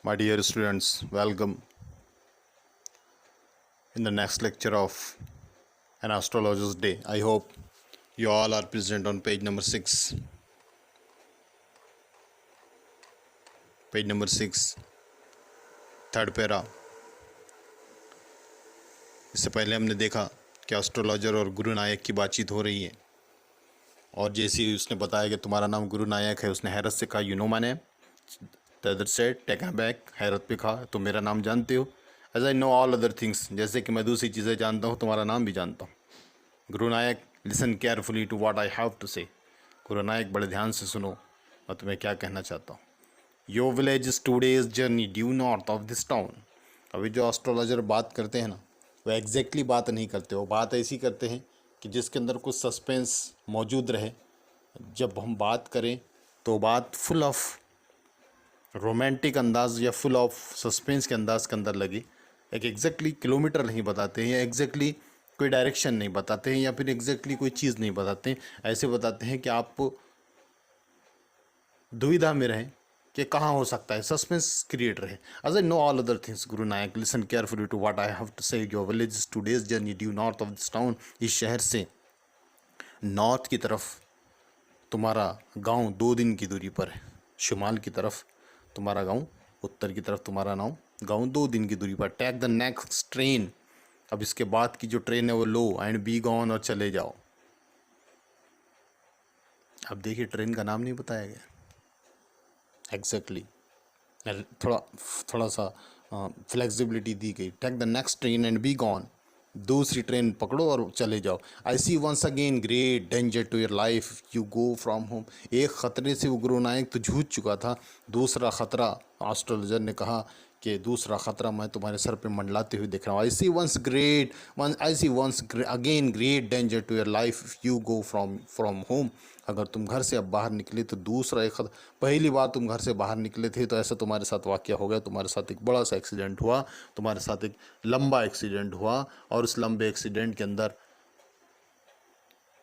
My dear students, welcome in the next lecture of An Astrologer's Day. I hope you all are present on page number 6. Page number 6, third para. इससे पहले हमने देखा कि astrologer और गुरु नायक की बातचीत हो रही है, और जैसे ही उसने बताया कि तुम्हारा नाम गुरु नायक है, उसने हैरत से कहा, you know my name? The other said, taken back. हैरत पे कहा, तुम मेरा नाम जानते हो? As I know all other things, जैसे कि मैं दूसरी चीज़ें जानता हूँ, तुम्हारा नाम भी जानता हूँ। Guru Nayak, listen carefully to what I have to say. Guru नायक, बड़े ध्यान से सुनो, मैं तुम्हें क्या कहना चाहता हूँ। Your village is 2 days journey due north of this town. अभी जो एस्ट्रोलॉजर बात करते हैं ना, वो एग्जैक्टली बात नहीं करते, वो बात ऐसी करते हैं कि जिसके अंदर कुछ सस्पेंस मौजूद रहे। जब हम बात करें तो बात फुल ऑफ रोमांटिक अंदाज या फुल ऑफ सस्पेंस के अंदाज के अंदर लगे। एक एग्जैक्टली किलोमीटर नहीं बताते हैं, या एग्जैक्टली कोई डायरेक्शन नहीं बताते हैं, या फिर एग्जैक्टली कोई चीज़ नहीं बताते हैं। ऐसे बताते हैं कि आप दुविधा में रहें कि कहाँ हो सकता है, सस्पेंस क्रिएट रहे। As I know all other things Guru Nayak, listen carefully to what I have to say. Your village is 2 days journey due north of this town. इस शहर से नॉर्थ की तरफ तुम्हारा गांव 2 दिन की दूरी पर है। शुमाल की तरफ तुम्हारा गांव, उत्तर की तरफ तुम्हारा गांव 2 दिन की दूरी पर। Take the next train. अब इसके बाद की जो ट्रेन है वो लो, एंड बी गॉन, और चले जाओ। अब देखिए, ट्रेन का नाम नहीं बताया गया एग्जैक्टली, थोड़ा सा फ्लेक्सिबिलिटी दी गई। Take the next train and be gone. दूसरी ट्रेन पकड़ो और चले जाओ। I see once again great danger to your life you go from home. एक ख़तरे से वो गुरु नायक तो जूझ चुका था, दूसरा ख़तरा, एस्ट्रोलॉजर ने कहा कि दूसरा ख़तरा मैं तुम्हारे सर पे मंडलाते हुए देख रहा हूँ। I see once again great danger to your life you go from home. अगर तुम घर से अब बाहर निकले तो दूसरा एक खतरा। पहली बार तुम घर से बाहर निकले थे तो ऐसा तुम्हारे साथ वाक़या हो गया, तुम्हारे साथ एक बड़ा सा एक्सीडेंट हुआ, तुम्हारे साथ एक लंबा एक्सीडेंट हुआ, और उस लंबे एक्सीडेंट के अंदर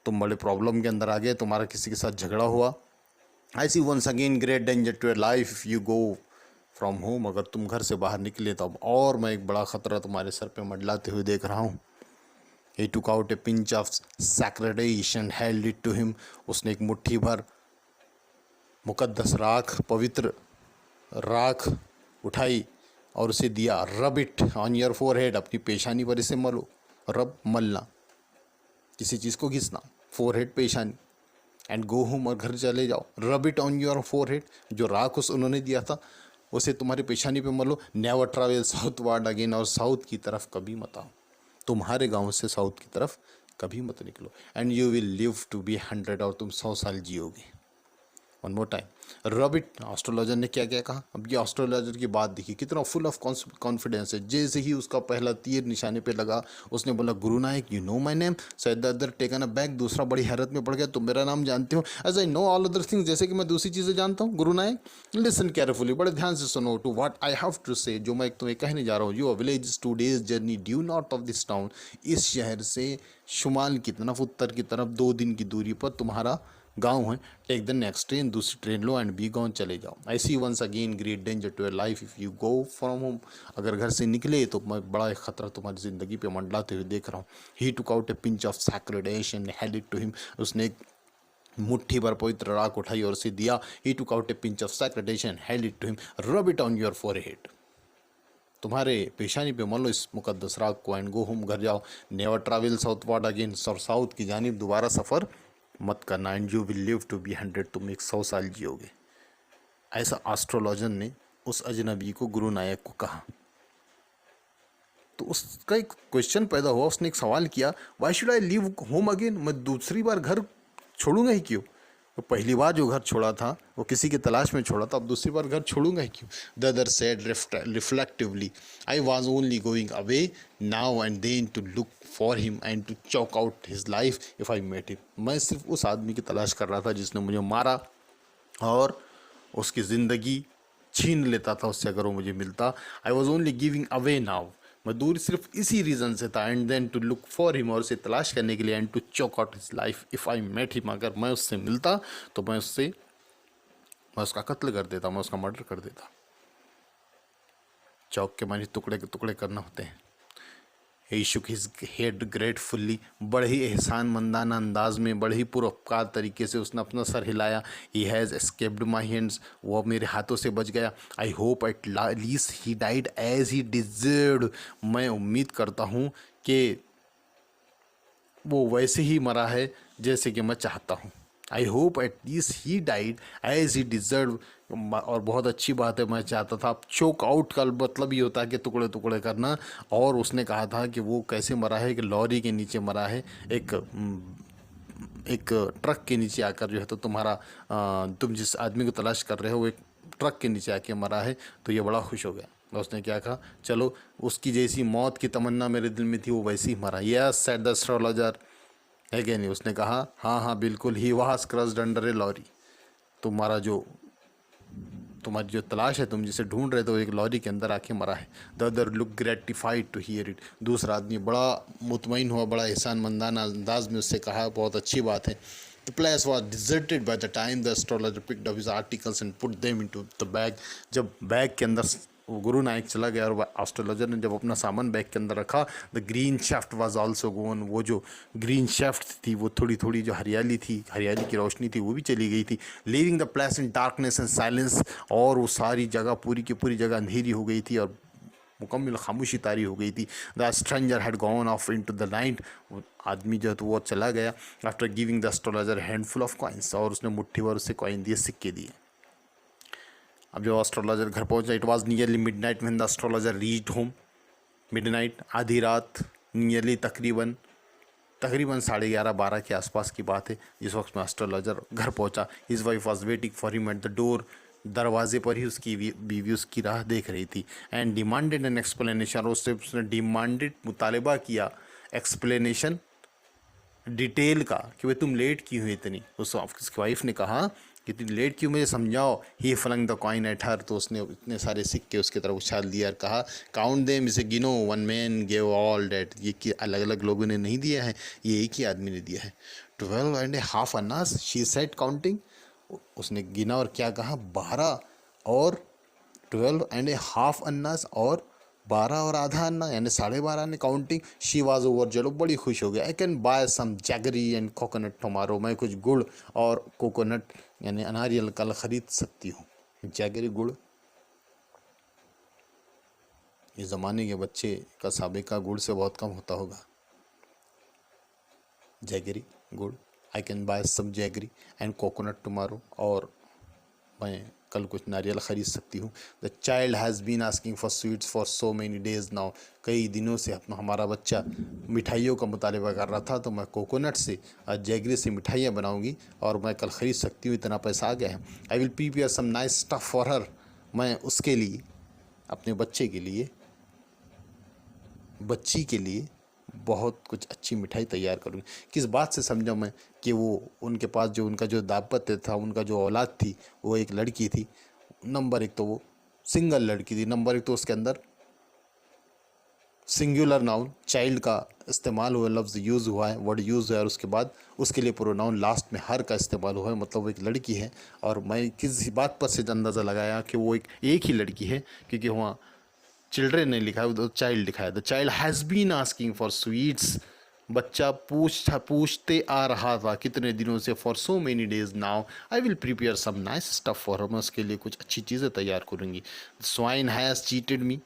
तुम बड़े प्रॉब्लम के अंदर आ गए, तुम्हारा किसी के साथ झगड़ा हुआ। I see once again great danger to your life if you go from home. अगर तुम घर से बाहर निकले तो अब और मैं एक बड़ा ख़तरा तुम्हारे सर पे मंडलाते हुए देख रहा हूँ। He took out a pinch of sacred ash and held it to him. उसने एक मुट्ठी भर मुकद्दस राख, पवित्र राख उठाई और उसे दिया। रब इट ऑन योर फोरहेड। अपनी पेशानी पर इसे मलो। रब, मलना, किसी चीज़ को घिसना, फोरहेड पेशानी। एंड गो होम, और घर चले जाओ। रब इट ऑन योर फोरहेड। जो राख उन्होंने दिया था उसे तुम्हारी पेशानी पे मलो। Never travel southward again. और साउथ की तरफ कभी मत आओ, तुम्हारे गांव से साउथ की तरफ कभी मत निकलो। And you will live to be 100। और तुम 100 साल जियोगे। One more time, rabbit, astrologer ने क्या क्या कहा। अब ये एस्ट्रोलॉजर की बात देखिए, कितना फुल ऑफ कॉन्फिडेंस है। जैसे ही उसका पहला तीर निशाने पे लगा, उसने बोला, Guru Nayak, you know my name? Said other taken aback. दूसरा बड़ी हैरत में पड़ गया, तुम मेरा नाम जानते हो? As I know all other things, जैसे कि मैं दूसरी चीज़ें जानता हूँ। गुरु नायक, लिसन केयरफुली, बड़े ध्यान से सुनो, to what I have to say, जो मैं तुम्हें कहने जा रहा हूँ। Your village is 2 days journey due north of this town. इस शहर से शुमाल की तरफ, उत्तर की तरफ 2 दिन की दूरी पर तुम्हारा गांव है। टेक द नेक्स्ट ट्रेन, दूसरी ट्रेन लो, एंड बी गॉन, चले जाओ। I see once again great danger to your life if you go from home. अगर घर से निकले तो मैं बड़ा एक खतरा तुम्हारी ज़िंदगी पे मंडलाते हुए देख रहा हूँ। He took out a pinch of sacred ash and hand it to him. उसने एक मुट्ठी भर पवित्र राख उठाई और उसे दिया। He took out a pinch of sacred ash and hand it to him. Rub it on your forehead. तुम्हारे पेशानी पे मान लो इस मुकद्दस राख को, एंड गो होम, घर जाओ। Never travel southward again. और साउथ की जानिब दोबारा सफ़र मत करना। And you will live to be 100। तुम 100 साल जियोगे। ऐसा एस्ट्रोलॉजर ने उस अजनबी को, गुरु नायक को, कहा। तो उसका एक क्वेश्चन पैदा हुआ, उसने एक सवाल किया, why should I live home again? मैं दूसरी बार घर छोड़ूंगा ही क्यों? तो पहली बार जो घर छोड़ा था वो किसी की तलाश में छोड़ा था, अब दूसरी बार घर छोड़ूंगा ही क्यों? The other said reflectively, I was only going away now and then to look for him and to chalk out his life if I met him. मैं सिर्फ उस आदमी की तलाश कर रहा था जिसने मुझे मारा, और उसकी ज़िंदगी छीन लेता था उससे अगर वो मुझे मिलता। I was only giving away now. मैं दूर सिर्फ इसी रीज़न से था। And then to look for him, और उसे तलाश करने के लिए। And to chalk out his life if I met him. अगर मैं उससे मिलता तो मैं उसका कत्ल कर देता, मैं उसका मर्डर कर देता। चौक के माने टुकड़े के टुकड़े करना होते हैं। He shook his head gratefully, बड़े ही एहसानमंदाना अंदाज में, बड़े ही पुरस्कार तरीके से उसने अपना सर हिलाया। He has escaped my hands, वो मेरे हाथों से बच गया। I hope at least he died as he deserved, मैं उम्मीद करता हूँ कि वो वैसे ही मरा है जैसे कि मैं चाहता हूँ। I hope at least he died as he deserve, और बहुत अच्छी बात है, मैं चाहता था। चोक आउट का मतलब ये होता है कि टुकड़े टुकड़े करना, और उसने कहा था कि वो कैसे मरा है, कि लॉरी के नीचे मरा है, एक ट्रक के नीचे आकर जो है तो तुम जिस आदमी को तलाश कर रहे हो वो एक ट्रक के नीचे आके मरा है। तो ये बड़ा खुश हो गया। उसने क्या कहा, चलो उसकी जैसी मौत की तमन्ना मेरे दिल में थी वो वैसे ही मरा। यस सेड द एस्ट्रोलॉजर, है क्या नहीं। उसने कहा हाँ हाँ बिल्कुल, he was crushed under a lorry, तुम्हारी जो तलाश है, तुम जिसे ढूंढ रहे थे, वो एक लॉरी के अंदर आके मरा है। The other look gratified to hear it, दूसरा आदमी बड़ा मुतमईन हुआ, बड़ा एहसानमंदाना अंदाज में उससे कहा, बहुत अच्छी बात है। The place was deserted by the time the astrologer picked up his articles and put them into the bag. जब बैग के अंदर वो गुरु नायक चला गया और एस्ट्रोलॉजर ने जब अपना सामान बैग के अंदर रखा, the green shaft was also gone, वो जो ग्रीन शेफ्ट थी, वो थोड़ी थोड़ी जो हरियाली थी, हरियाली की रोशनी थी, वो भी चली गई थी। Living the place in darkness and silence, और वो सारी जगह पूरी की पूरी जगह अंधेरी हो गई थी और मुकम्मल खामोशी तारी हो गई थी। The stranger had gone off into the night, आदमी जो तो वो चला गया। After giving the astrologer handful of coins, और उसने मुट्ठी भर उससे कॉइन दिए, सिक्के दिए। अब जो एस्ट्रोलॉजर घर पहुंचा, it was nearly midnight when the astrologer reached home. Midnight, आधी रात, नियरली तकरीबन 11:30-12 के आसपास की बात है जिस वक्त में एस्ट्रोलॉजर घर पहुंचा। His wife was waiting for him at the door, दरवाजे पर ही उसकी बीवी उसकी राह देख रही थी। एंड डिमांडेड एन एक्सप्लेनेशन, और उसने डिमांडेड, मुतालबा किया, एक्सप्लेनेशन, डिटेल का, कि भाई तुम लेट क्यों हुई इतनी। उसकी वाइफ ने कहा कि तुम लेट क्यों, मुझे समझाओ। He flung the coin at her, तो उसने इतने सारे सिक्के उसकी तरफ उछाल दिया और कहा, काउंट देम, इसे गिनो, one man gave all that, ये कि अलग अलग लोगों ने नहीं दिया है, ये एक ही आदमी ने दिया है। 12.5 अन्नास, शी सेड काउंटिंग, उसने गिना और क्या कहा, 12 और 12.5 अन्नास, और 12 और आधा अन्ना, यानी 12.5 ने counting. She was overjoyed, बड़ी खुश हो गया। I can buy some jaggery and coconut tomorrow, मैं कुछ गुड़ और कोकोनट यानी नारियल कल ख़रीद सकती हूँ। जैगरी गुड़, इस ज़माने के बच्चे का साबिका गुड़ से बहुत कम होता होगा। जैगरी गुड़, I can buy some jaggery and coconut tomorrow, और मैं कल कुछ नारियल ख़रीद सकती हूँ। The child has been asking for sweets for so many days now, कई दिनों से अपना हमारा बच्चा मिठाइयों का मुतालबा कर रहा था, तो मैं कोकोनट से और जैगरी से मिठाइयाँ बनाऊँगी और मैं कल ख़रीद सकती हूँ, इतना पैसा आ गया है। I will prepare some nice stuff for her, मैं उसके लिए, अपने बच्चे के लिए, बच्ची के लिए बहुत कुछ अच्छी मिठाई तैयार करूँगी। किस बात से समझा मैं कि वो उनके पास जो उनका जो दाम्पत्य था, उनका जो औलाद थी, वो एक लड़की थी। नंबर एक तो वो सिंगल लड़की थी, नंबर एक तो उसके अंदर सिंगुलर नाउन चाइल्ड का इस्तेमाल हुआ, लफ्ज़ यूज़ हुआ है, वर्ड यूज़ हुआ है, और उसके बाद उसके लिए प्रोनाउन लास्ट में हर का इस्तेमाल हुआ है, मतलब वो एक लड़की है। और मैं किस बात पर से अंदाज़ा लगाया कि वो एक ही लड़की है, क्योंकि वहाँ चिल्ड्रेन नहीं लिखा है, उधर चाइल्ड लिखा है। The child has been asking for sweets, बच्चा पूछते आ रहा था कितने दिनों से, for so many days now I will prepare some nice stuff for him, उसके लिए कुछ अच्छी चीज़ें तैयार करूँगी। Swine has cheated me,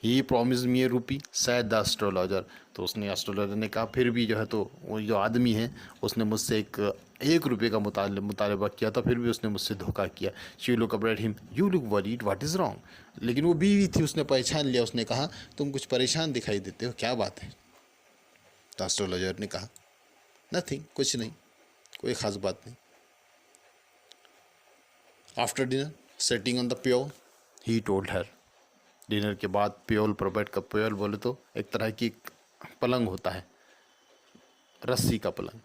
he promise me a rupee, said the astrologer, तो उसने एस्ट्रोलॉजर ने कहा फिर भी जो है तो वो जो आदमी है उसने मुझसे एक रुपये का मुतालबा किया था, फिर भी उसने मुझसे धोखा किया। She look up at him, you look worried, what is wrong, लेकिन वो बीवी थी, उसने पहचान लिया, उसने कहा तुम कुछ परेशान दिखाई देते हो, क्या बात है। तो एस्ट्रोलॉजर ने कहा नथिंग, कुछ नहीं, कोई ख़ास बात नहीं। After dinner setting on the pyol, he told her, dinner के बाद प्योल पर बैठ कर, प्योल बोले तो एक तरह की पलंग होता है, रस्सी का पलंग।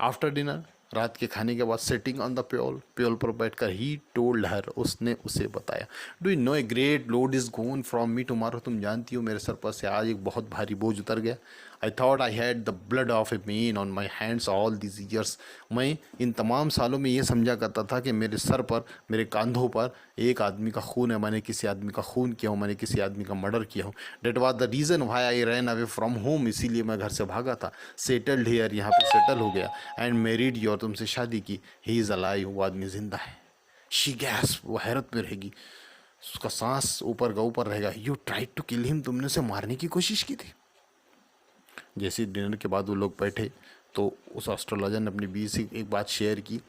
आफ्टर डिनर, रात के खाने के बाद, setting on the pyol, pyol पर बैठकर, ही टोल्ड हर, उसने उसे बताया, do you know a great load is gonna from me tomorrow, तुम जानती हो मेरे सर पर से आज एक बहुत भारी बोझ उतर गया। I thought I had the blood of a man on my hands all this years. मैं इन तमाम सालों में ये समझा करता था कि मेरे सर पर, मेरे कंधों पर एक आदमी का खून है, मैंने किसी आदमी का खून किया हूँ, मैंने किसी आदमी का मर्डर किया हूँ। That was the reason why I ran away from home, इसीलिए मैं घर से भागा था। सेटल्ड हियर, यहाँ पर सेटल हो गया। एंड मैरिड यू, और तुमसे शादी की। ही इज़ अलाइव, वो आदमी जिंदा है। शी गैस, वो हैरत में रहेगी, उसका सांस ऊपर का ऊपर रहेगा। You tried to kill him, तुमने उसे मारने की कोशिश की थी। जैसे डिनर के बाद वो लोग बैठे तो उस एस्ट्रोलॉजर ने अपनी बीवी से एक बात शेयर की।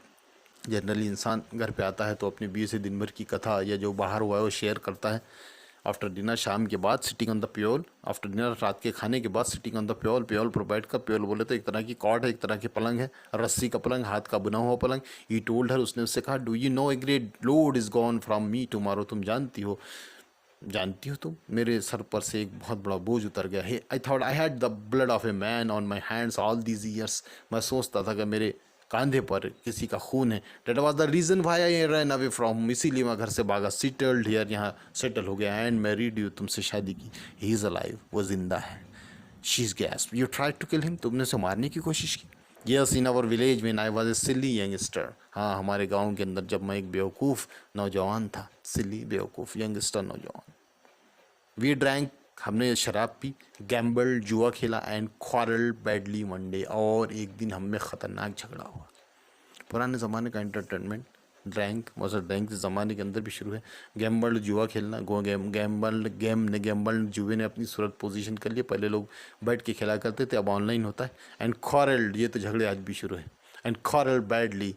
जनरली इंसान घर पे आता है तो अपनी बीवी से दिन भर की कथा या जो बाहर हुआ है वो शेयर करता है। आफ्टर डिनर, शाम के बाद, sitting on the pyol, after dinner, रात के खाने के बाद, sitting on the pyol, pyol पर बैठ कर, प्योल बोले तो एक तरह की कॉट है, एक तरह के पलंग है, रस्सी का पलंग, हाथ का बुना हुआ पलंग। ई टोल्ड हर, उसने उससे कहा, do you know a great load is gone from me tomorrow, तुम जानती हो तुम, मेरे सर पर से एक बहुत बड़ा बोझ उतर गया है। I thought I had the blood of a man on my hands all these years, मैं सोचता था कि मेरे कंधे पर किसी का खून है। That was the reason why I run away from, इसीलिए मैं घर से भागा। सेटल्ड हियर, यहाँ सेटल हो गया। एंड मैरिड यू, तुमसे शादी की। ही इज़ अलाइव, वो जिंदा है। She is gasp, you tried to kill him, तुमने उसे मारने की कोशिश की। Yes, in our village when I was a silly youngster, हाँ हमारे गांव के अंदर जब मैं एक बेवकूफ़ नौजवान था। सिली, बेवकूफ़, यंगस्टर, नौजवान। वी ड्रैंक, हमने शराब पी। गैम्बल, जुआ खेला। And quarrel badly one day, और एक दिन हम में ख़तरनाक झगड़ा हुआ। पुराने ज़माने का एंटरटेनमेंट, ड्रैंक मतलब ड्रैंक इस ज़माने के अंदर भी शुरू है। गैम्बल, जुआ खेलना, गैम्बल जुए ने अपनी सूरत पोजीशन कर लिया। पहले लोग बैठ के खेला करते थे, अब ऑनलाइन होता है। एंड क्वारल, ये तो झगड़े आज भी शुरू है। And quarrel badly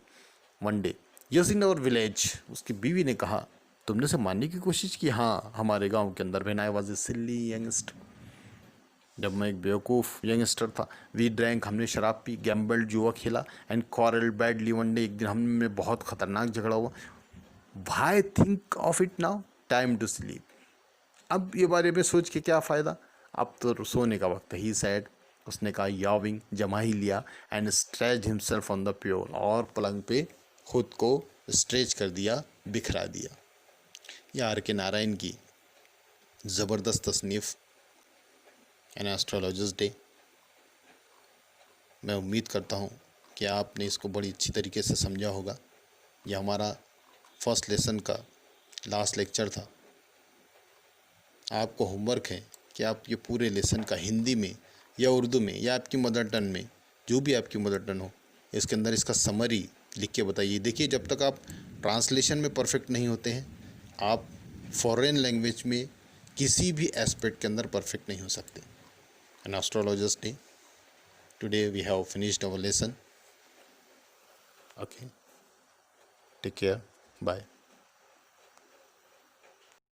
one day, yes in our village, उसकी बीवी ने कहा, तुमने उसे मारने की कोशिश की। हाँ, हमारे गांव के अंदर। When I was a silly youngster, जब मैं एक बेवकूफ़ यंगस्टर था। वी ड्रैंक, हमने शराब पी। गैम्बल, जुआ खेला। And quarrel badly one day, एक दिन हमें बहुत ख़तरनाक झगड़ा हुआ। Why think of it now, time to sleep, अब ये बारे में सोच के क्या फ़ायदा, अब तो सोने का वक्त है। ही सैड, उसने कहा, याविंग, जमा ही लिया। And stretch himself on the pyol, और पलंग पे खुद को स्ट्रेच कर दिया, बिखरा दिया। या आर के नारायण की ज़बरदस्त तसनीफ़ एन एस्ट्रोलॉजर्स डे। मैं उम्मीद करता हूँ कि आपने इसको बड़ी अच्छी तरीके से समझा होगा। यह हमारा फर्स्ट लेसन का लास्ट लेक्चर था। आपको होमवर्क है कि आप ये पूरे लेसन का हिंदी में या उर्दू में या आपकी मदर टंग में, जो भी आपकी मदर टंग हो, इसके अंदर इसका समरी लिख के बताइए। देखिए, जब तक आप ट्रांसलेशन में परफेक्ट नहीं होते हैं, आप फॉरेन लैंग्वेज में किसी भी एस्पेक्ट के अंदर परफेक्ट नहीं हो सकते। An astrologer's day, today we have finished our lesson. Okay, take care, bye.